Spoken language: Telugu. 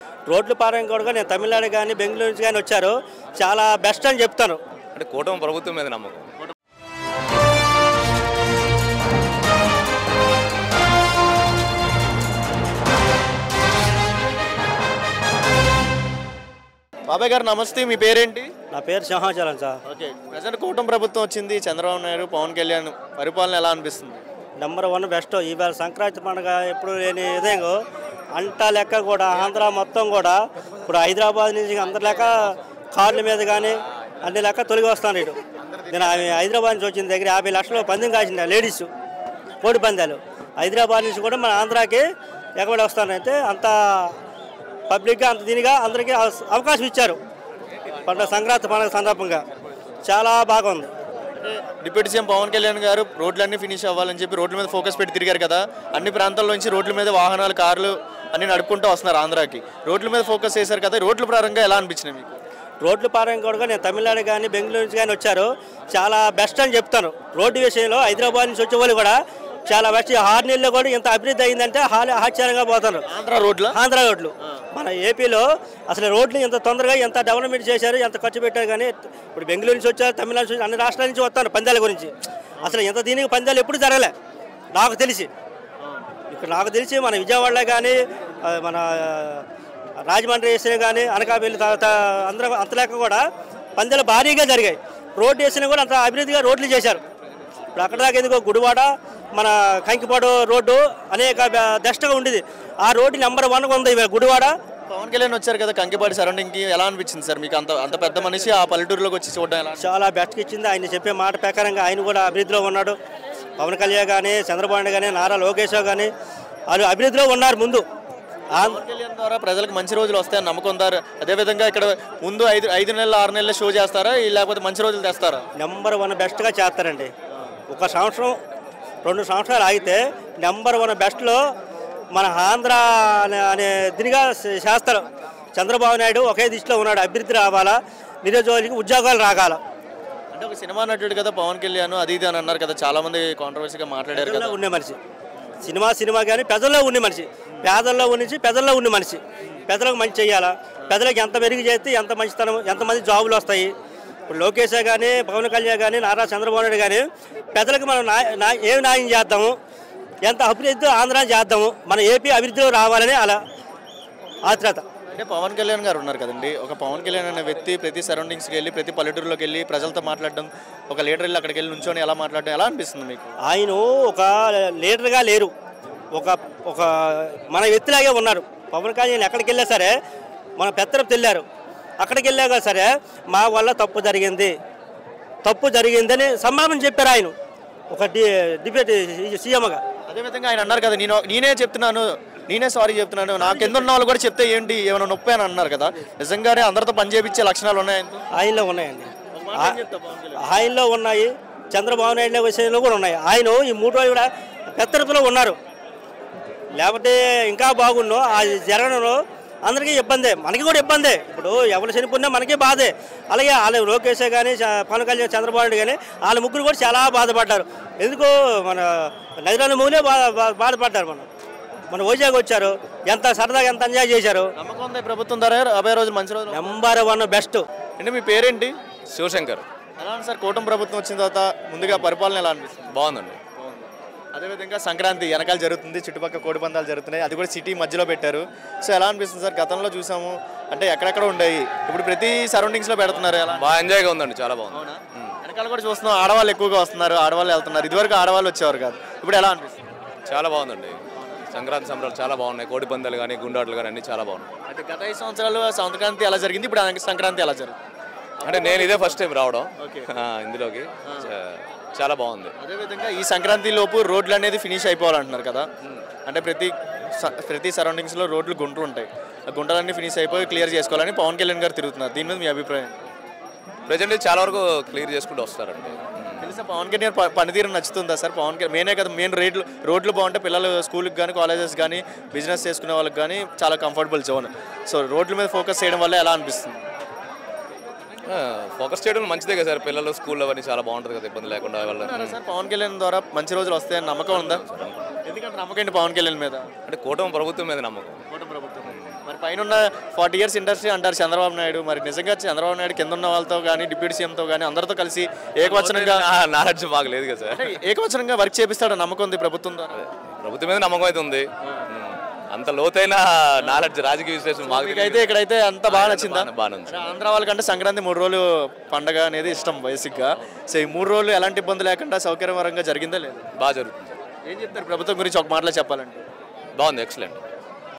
రోడ్లు పారం కూడా నేను తమిళనాడు కానీ బెంగళూరు నుంచి కానీ వచ్చారు, చాలా బెస్ట్ అని చెప్తాను. అంటే కూటమి ప్రభుత్వం మీద నమ్మకం. బాబాయ్ గారు నమస్తే, మీ పేరేంటి? నా పేరు సింహాచలం సార్. ఓకే, ప్రజెంట్ కూటమి ప్రభుత్వం వచ్చింది, చంద్రబాబు నాయుడు, పవన్ కళ్యాణ్ పరిపాలన ఎలా అనిపిస్తుంది? Number 1 best. ఈవేళ సంక్రాంతి పండుగ ఎప్పుడు లేని విధంగా అంతా లెక్క కూడా ఆంధ్ర మొత్తం కూడా ఇప్పుడు హైదరాబాద్ నుంచి అందరి లెక్క కార్ల మీద కానీ అన్ని లెక్క తొలగి వస్తాను. ఇటు నేను హైదరాబాద్ నుంచి వచ్చిన దగ్గర 50 లక్షలు పందెం కాసింది లేడీస్ కోడి పందాలు. హైదరాబాద్ నుంచి కూడా మన ఆంధ్రాకి ఎగబడి వస్తానంటే అంత పబ్లిక్గా అంత దీనిగా అందరికీ అవకాశం ఇచ్చారు. పండుగ సంక్రాంతి పండుగ సందర్భంగా చాలా బాగుంది. డిప్యూటీ సీఎం పవన్ కళ్యాణ్ గారు రోడ్లన్నీ ఫినిష్ అవ్వాలని చెప్పి రోడ్ల మీద ఫోకస్ పెట్టి తిరిగారు కదా. అన్ని ప్రాంతాల నుంచి రోడ్ల మీద వాహనాలు, కార్లు అన్ని నడుపుకుంటూ వస్తున్నారు ఆంధ్రాకి. రోడ్ల మీద ఫోకస్ చేశారు కదా, రోడ్ల పరంగా ఎలా అనిపించినాయి మీకు? రోడ్ల పరంగా కూడా నేను తమిళనాడు కానీ బెంగళూరు నుంచి కానీ వచ్చారు, చాలా బెస్ట్ అని చెప్తాను. రోడ్డు విషయంలో హైదరాబాద్ నుంచి వచ్చే వాళ్ళు కూడా చాలా బెస్ట్. 6 నెలల్లో కూడా ఇంత అభివృద్ధి అయిందంటే ఆశ్చర్యంగా పోతారు. ఆంధ్ర రోడ్లు మన ఏపీలో అసలు రోడ్లు ఎంత తొందరగా ఎంత డెవలప్మెంట్ చేశారు, ఎంత ఖర్చు పెట్టారు. కానీ ఇప్పుడు బెంగళూరు నుంచి వచ్చారు, తమిళనాడు నుంచి, అన్ని రాష్ట్రాల నుంచి వస్తాను పందాల గురించి. అసలు ఎంత దీనికి పందాలు ఎప్పుడు జరగలే నాకు తెలిసి. ఇక్కడ నాకు తెలిసి మన విజయవాడలో కానీ మన రాజమండ్రి వేసినా కానీ అనకాపల్లి తర్వాత అందరూ అంతలేక కూడా పందాలు భారీగా జరిగాయి. రోడ్డు వేసినా కూడా అంత అభివృద్ధిగా రోడ్లు చేశారు. ఇప్పుడు అక్కడ దాకా ఎందుకో గుడివాడ మన కంకిపాడు రోడ్డు అనేక దష్టగా ఉండేది, ఆ రోడ్డు నెంబర్ 1 ఉంది గుడివాడ. పవన్ కళ్యాణ్ వచ్చారు కదా కంకిపాడు సరౌండింగ్కి, ఎలా అనిపించింది సార్ మీకు? అంత పెద్ద మనిషి ఆ పల్లెటూరులోకి వచ్చి చూడడం ఎలా? చాలా బెస్ట్గా ఇచ్చింది. ఆయన చెప్పే మాట ప్రకారంగా ఆయన కూడా అభివృద్ధిలో ఉన్నాడు. పవన్ కళ్యాణ్ కానీ, చంద్రబాబు నాయుడు కానీ, నారా లోకేష్ కానీ వాళ్ళు అభివృద్ధిలో ఉన్నారు. ముందు పవన్ కళ్యాణ్ ద్వారా ప్రజలకు మంచి రోజులు వస్తాయని నమ్మకం ఉందారు. అదేవిధంగా ఇక్కడ ముందు 5 నెలలు 6 నెలల షో చేస్తారా, లేకపోతే మంచి రోజులు తెస్తారా? నెంబర్ 1 బెస్ట్గా చేస్తారండి. 1 సంవత్సరం 2 సంవత్సరాలు ఆగితే నెంబర్ 1 బెస్ట్లో మన ఆంధ్ర అనే దీనిగా చేస్తారు. చంద్రబాబు నాయుడు ఒకే దిశలో ఉన్నాడు, అభివృద్ధి రావాలా, నిరుద్యోగులకి ఉద్యోగాలు రాగాల. అంటే ఒక సినిమా నటుడు కదా పవన్ కళ్యాణ్, అది ఇది అని అన్నారు కదా, చాలా మంది కాంట్రవర్సీగా మాట్లాడారు కదా. ఉండే మనిషి సినిమా కానీ ప్రజల్లో ఉండే మనిషి, పేదల్లో ఉండి పెదల్లో ఉండే మనిషి. పెదలకు మంచి చేయాలా, పెదలకు ఎంత మెరుగు చేస్తే ఎంత మంచితనం, ఎంతమంది జాబులు వస్తాయి. ఇప్పుడు లోకేష్ కానీ, పవన్ కళ్యాణ్ కానీ, నారా చంద్రబాబు నాయుడు కానీ పెదలకు మనం ఏమి న్యాయం చేద్దాము, ఎంత అభివృద్ధి ఆంధ్ర చేద్దాము, మన ఏపీ అభివృద్ధిలో రావాలని అలా ఆత్రత. అంటే పవన్ కళ్యాణ్ గారు ఉన్నారు కదండి, ఒక పవన్ కళ్యాణ్ అనే వ్యక్తి ప్రతి సరౌండింగ్స్కి వెళ్ళి ప్రతి పల్లెటూరులోకి వెళ్ళి ప్రజలతో మాట్లాడడం, ఒక లీడర్ వెళ్ళి అక్కడికి వెళ్ళి నుంచొని ఎలా మాట్లాడడం ఎలా అనిపిస్తుంది మీకు? ఆయన ఒక లీడర్గా లేరు, ఒక మన వ్యక్తిలాగే ఉన్నారు. పవన్ కళ్యాణ్ ఎక్కడికి వెళ్ళా సరే మన పెత్తరపు తెల్లారు, అక్కడికి వెళ్ళాక సరే మా వల్ల తప్పు జరిగిందని సమాధానం చెప్పారు ఆయన ఒక డిప్యూటీ సీఎంగా. అదేవిధంగా ఆయన అన్నారు కదా, నేనే సారీ చెప్తున్నాను, నాకు కింద ఉన్న వాళ్ళు కూడా చెప్తే ఏంటి ఏమైనా నొప్పి అని అన్నారు కదా, నిజంగానే అందరితో పని చేయించే లక్షణాలు ఉన్నాయండి? ఆయనలో ఉన్నాయండి, ఆయనలో ఉన్నాయి. చంద్రబాబు నాయుడు విషయంలో కూడా ఉన్నాయి. ఆయన ఈ 3 రోజులు కూడా పెత్తరపులో ఉన్నారు, లేకపోతే ఇంకా బాగుండు. ఆ జరగడంలో అందరికీ ఇబ్బందే, మనకి కూడా ఇబ్బందే. ఇప్పుడు ఎవరు చనిపోయినా మనకి బాధే. అలాగే వాళ్ళు లోకేష్ కానీ, పవన్ కళ్యాణ్, చంద్రబాబు నాయుడు కానీ వాళ్ళ ముగ్గురు కూడా చాలా బాధపడ్డారు. ఎందుకు మన నైరాల మూలే బాధపడ్డారు. మన వైజాగ్ వచ్చారు, ఎంత సరదాగా ఎంత ఎంజాయ్ చేశారు. నమ్మకం ఉంది ప్రభుత్వం ద్వారా 50 రోజులు మంచి రోజులు? Number 1 best. అంటే మీ పేరేంటి? శివశంకర్. ఎలా ఉంది సార్ కూటమి ప్రభుత్వం వచ్చిన తర్వాత ముందుగా పరిపాలన ఎలా అనిపిస్తుంది? బాగుందండి. అదేవిధంగా సంక్రాంతి వెనకాల జరుగుతుంది, చుట్టుపక్కల కోడి పందాలు జరుగుతున్నాయి, అది కూడా సిటీ మధ్యలో పెట్టారు. సో ఎలా అనిపిస్తుంది సార్? గతంలో చూసాము అంటే ఎక్కడెక్కడ ఉండేవి, ఇప్పుడు ప్రతి సరౌండింగ్స్లో పెడుతున్నారు. ఎలా? బాగా ఎంజాయ్గా ఉందండి, చాలా బాగుంది. అవునా? వెనకాల కూడా చూస్తున్నాం ఆడవాళ్ళు ఎక్కువగా వస్తున్నారు, ఆడవాళ్ళు వెళ్తున్నారు. ఇదివరకు ఆడవాళ్ళు వచ్చేవారు కాదు, ఇప్పుడు ఎలా అనిపిస్తుంది? చాలా బాగుందండి. సంక్రాంతి సంబరాలు చాలా బాగున్నాయి, కోడి పందాలు కానీ గుండాట్లు కానీ అన్నీ చాలా బాగున్నాయి. అంటే గత 5 సంవత్సరాలు సంక్రాంతి ఎలా జరిగింది, ఇప్పుడు సంక్రాంతి ఎలా జరిగింది? అంటే నేను ఇదే ఫస్ట్ టైం రావడం ఇందులోకి, చాలా బాగుంది. అదేవిధంగా ఈ సంక్రాంతి లోపు రోడ్లు అనేది ఫినిష్ అయిపోవాలంటున్నారు కదా, అంటే ప్రతి సరౌండింగ్స్లో రోడ్లు గుంటలు ఉంటాయి, ఆ గుంటలన్నీ ఫినిష్ అయిపోయి క్లియర్ చేసుకోవాలని పవన్ కళ్యాణ్ గారు తిరుగుతున్నారు. దీని మీద మీ అభిప్రాయం? ప్రజెంట్ చాలా వరకు క్లియర్ చేసుకుంటూ వస్తారండి. తెలుసా పవన్ కళ్యాణ్ పనితీరు నచ్చుతుందా సార్? పవన్ కళ్యాణ్ మెయినే కదా, మెయిన్ రోడ్లు బాగుంటే పిల్లలు స్కూల్కి కానీ, కాలేజెస్ కానీ, బిజినెస్ చేసుకునే వాళ్ళకి కానీ చాలా కంఫర్టబుల్ జోన్. సో రోడ్ల మీద ఫోకస్ చేయడం వల్ల ఎలా అనిపిస్తుంది? ఫోకస్ చేయడం మంచిదే కదా సార్, పిల్లలు స్కూల్లో అవన్నీ చాలా బాగుంటుంది కదా, ఇబ్బంది లేకుండా వెళ్ళాలి సార్. పవన్ కళ్యాణ్ ద్వారా మంచి రోజులు వస్తాయని నమ్మకం ఉందా? ఎందుకంటే నమ్మకం ఏంటి పవన్ కళ్యాణ్ మీద? అంటే కూటమి ప్రభుత్వం మీద నమ్మకం. కూటమి ప్రభుత్వం మరి పైన 40 years ఇండస్ట్రీ అంటారు చంద్రబాబు నాయుడు. మరి నిజంగా చంద్రబాబు నాయుడు కింద ఉన్న వాళ్ళతో కానీ డిప్యూటీ సీఎంతో కానీ అందరితో కలిసి ఏకవచనంగా నాలెడ్జ్ మాకు లేదు కదా సార్. ఏకవచనంగా వర్క్ చేపిస్తాడు నమ్మకం ఉంది ప్రభుత్వం ద్వారా. ప్రభుత్వం మీద నమ్మకం అయితే ఉంది. అంత లోతైన నాలెడ్జ్ రాజకీయ విశ్లేషణ మాకు అయితే ఇక్కడైతే అంత బాగా నచ్చిందా? బాగా ఉంది. ఆంధ్ర వాళ్ళకంటే సంక్రాంతి 3 రోజులు పండగ అనేది ఇష్టం బేసిక్గా. సో ఈ 3 రోజులు ఎలాంటి ఇబ్బంది లేకుండా సౌకర్యపరంగా జరిగిందా లేదు? బాగా జరుగుతుంది. ఏం చెప్తారు ప్రభుత్వం గురించి ఒక మాటలో చెప్పాలంటే? బాగుంది, ఎక్సలెంట్.